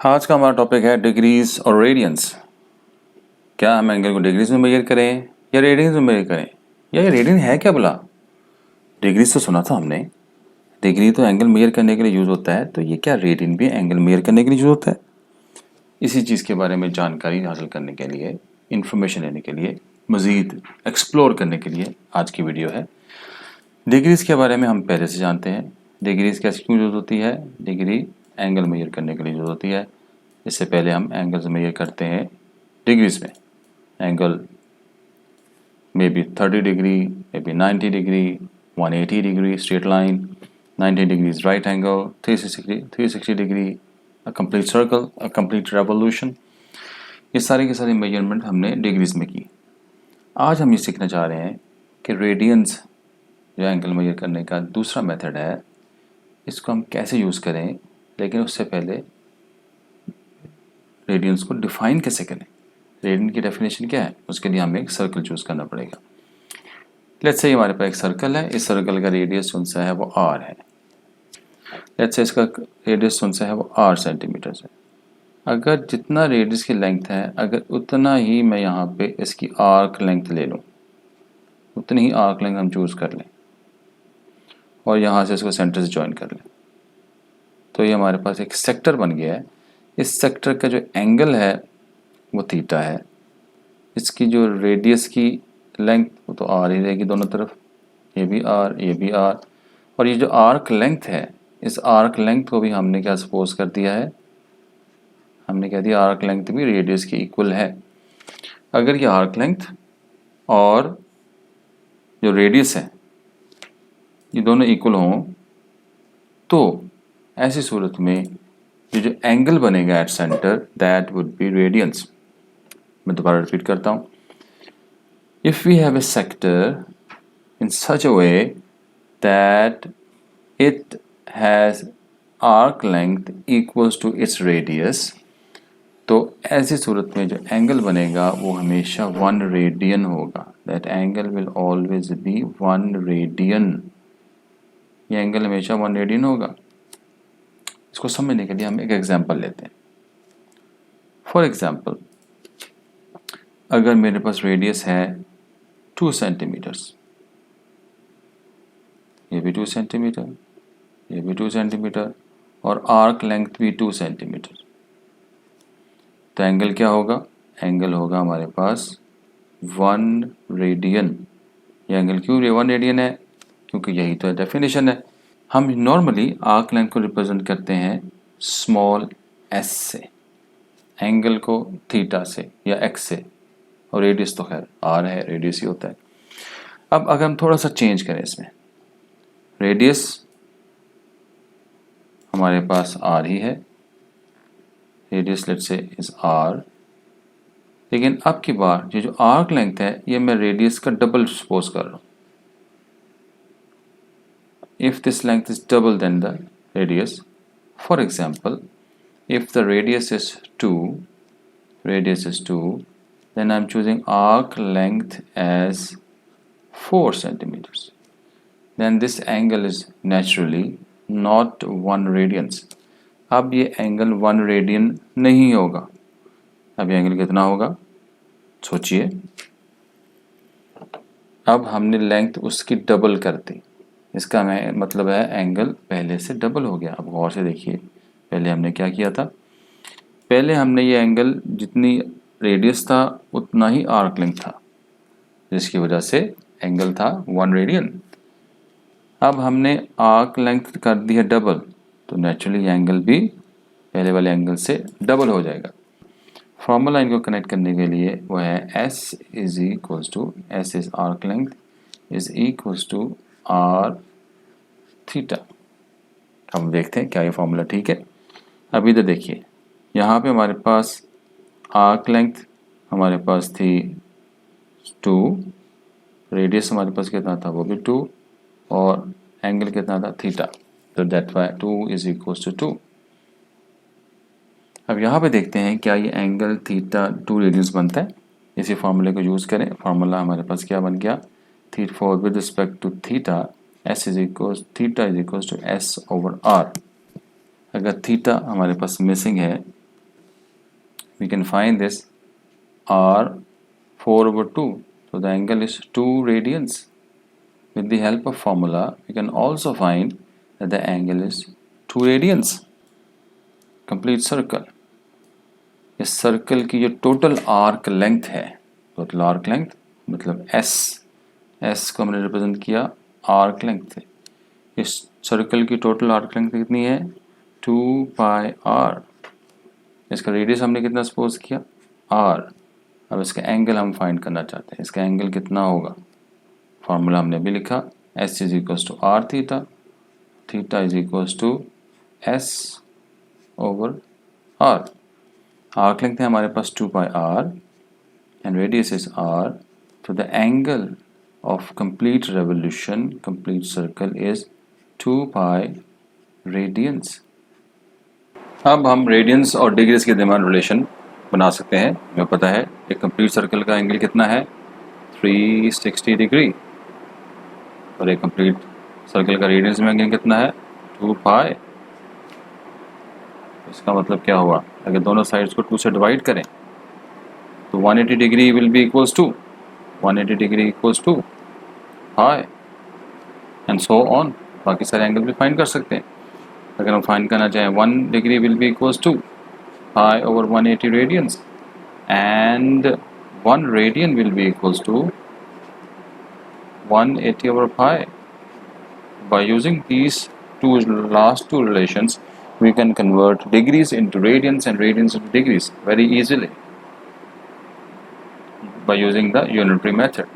आज का हमारा टॉपिक है डिग्रीज और रेडियंस। क्या हम एंगल को डिग्रीज में मेजर करें या रेडियंस में मेजर करें, या ये रेडियन है क्या भला? डिग्रीज तो सुना था हमने, डिग्री तो एंगल मेजर करने के लिए यूज़ होता है, तो ये क्या रेडियन भी एंगल मेजर करने के लिए यूज़ होता है? इसी चीज़ के बारे में जानकारी हासिल करने के लिए, इन्फॉर्मेशन लेने के लिए, मज़ीद एक्सप्लोर करने के लिए आज की वीडियो है। डिग्रीज के बारे में हम पहले से जानते हैं। डिग्रीज कैसे क्यों यूज़ होती है? डिग्री एंगल मेजर करने के लिए यूज़ होती है। इससे पहले हम एंगल्स मेजर करते हैं डिग्रीज में। Angle may be 30 degree, may be 90 degree, 180 degree straight line, 90 degrees right angle, 360 degree, a complete circle, a complete revolution. ये सारी की सारी मेजरमेंट हमने डिग्रीज में की। आज हम ये सीखना चाह रहे हैं कि रेडियंस जो एंगल मेजर करने का दूसरा मेथड है, इसको हम कैसे यूज़ करें, लेकिन उससे पहले रेडियंस को डिफाइन कैसे करें। रेडियन की डेफिनेशन क्या है, उसके लिए हमें एक सर्कल चूज़ करना पड़ेगा। लेट्स से हमारे पास एक सर्कल है, इस सर्कल का रेडियस कौन सा है, वो r है। लेट्स से इसका रेडियस कौन सा है, वो r सेंटीमीटर है। अगर जितना रेडियस की लेंथ है, अगर उतना ही मैं यहाँ पे इसकी आर्क लेंथ ले लूँ, उतनी ही आर्क लेंथ हम चूज़ कर लें और यहाँ से इसको सेंटर से ज्वाइन कर लें, तो ये हमारे पास एक सेक्टर बन गया है। इस सेक्टर का जो एंगल है वो थीटा है। इसकी जो रेडियस की लेंथ वो तो आर ही रहेगी दोनों तरफ, ये भी आर, ये भी आर। और ये जो आर्क लेंथ है, इस आर्क लेंथ को भी हमने क्या सपोज कर दिया है, हमने कह दिया आर्क लेंथ भी रेडियस की इक्वल है। अगर ये आर्क लेंथ और जो रेडियस है ये दोनों इक्वल हों, तो ऐसी सूरत में ये जो एंगल बनेगा at centre, that would be radians. मैं दोबारा रिपीट करता हूँ। If we have a sector in such a way that it has arc length equals to its radius, तो ऐसी सूरत में जो एंगल बनेगा वो हमेशा 1 रेडियन होगा। That angle will always be 1 radian. ये एंगल हमेशा 1 रेडियन होगा। इसको समझने के लिए हम एक एग्जांपल लेते हैं। फॉर एग्जांपल, अगर मेरे पास रेडियस है 2 सेंटीमीटर्स, ये भी 2 सेंटीमीटर, ये भी 2 सेंटीमीटर, और आर्क लेंथ भी 2 सेंटीमीटर, तो एंगल क्या होगा? एंगल होगा हमारे पास 1 रेडियन। ये एंगल क्यों 1 रेडियन है? क्योंकि यही तो डेफिनेशन है। हम नॉर्मली आर्क लेंथ को रिप्रेजेंट करते हैं स्मॉल एस से, एंगल को थीटा से या एक्स से, और रेडियस तो खैर आर है, रेडियस ही होता है। अब अगर हम थोड़ा सा चेंज करें इसमें, रेडियस हमारे पास आर ही है, radius let's say is R, लेकिन अब की बार ये जो आर्क लेंथ है ये मैं रेडियस का डबल सपोज कर रहा हूँ। If this length is double then the radius, for example if the radius is 2, then I'm choosing arc length as 4 centimeters. Then this angle is naturally not 1 radians. अब ये angle 1 radian नहीं होगा। अब ये angle कितना होगा, सोचिए। अब हमने लेंथ उसकी डबल कर दी, इसका मतलब है एंगल पहले से डबल हो गया। अब गौर से देखिए, पहले हमने क्या किया था, पहले हमने ये एंगल जितनी रेडियस था उतना ही आर्क लेंथ था, जिसकी वजह से एंगल था 1 रेडियन। अब हमने आर्क लेंथ कर दी है डबल, तो नेचुरली एंगल भी पहले वाले एंगल से डबल हो जाएगा। फॉर्मूला इनको कनेक्ट करने के लिए वो है S is equals to, S is arc length, is equals to R theta. हम देखते हैं क्या ये फॉर्मूला ठीक है। अब इधर देखिए, यहाँ पे हमारे पास आर्क लेंथ हमारे पास थी 2, रेडियस हमारे पास कितना था, वो भी 2, और एंगल कितना था, थीटा, तो that Y 2 is equals to 2। अब यहाँ पे देखते हैं क्या ये एंगल थीटा 2 रेडियंस बनता है। इसी फार्मूले को यूज़ करें। फार्मूला हमारे पास क्या बन गया, theta for with respect to theta, S is equals, theta is equals to S over R. अगर थीटा हमारे पास मिसिंग है we can find this r 4/2, so the angle is 2 radians. With the help of formula we can also find that the angle is 2 radians. Complete circle. इस circle की जो total arc length है, total arc length मतलब S को हमने represent किया arc length से। इस सर्कल की टोटल आर्क लेंथ कितनी है 2 पाई r। इसका रेडियस हमने कितना सपोज किया r। अब इसका एंगल हम फाइंड करना चाहते हैं, इसका एंगल कितना होगा, फार्मूला हमने अभी लिखा s is equals to r theta, theta is equals to s over r। Arc length है हमारे पास 2 पाई r and radius is r, so the angle of complete revolution, complete circle is 2 pi radians। अब हम radiance और degrees के दरमियान relation बना सकते हैं। हमें पता है एक कंप्लीट सर्कल का एंगल कितना है 360 डिग्री, और एक कंप्लीट सर्कल का रेडियंस में एंगल कितना है 2 पाई। इसका मतलब क्या हुआ, अगर दोनों साइड्स को 2 से डिवाइड करें तो 180 degree will be equals to 180 degree equals to pi and so on. बाकी सारे एंगल भी फाइंड कर सकते हैं। अगर हम फाइंड करना चाहें 1 degree will be equals to pi over 180 radians and 1 radian will be equals to 180 over pi. By using these last two relations, we can convert degrees into radians and radians into degrees very easily by using the unitary method.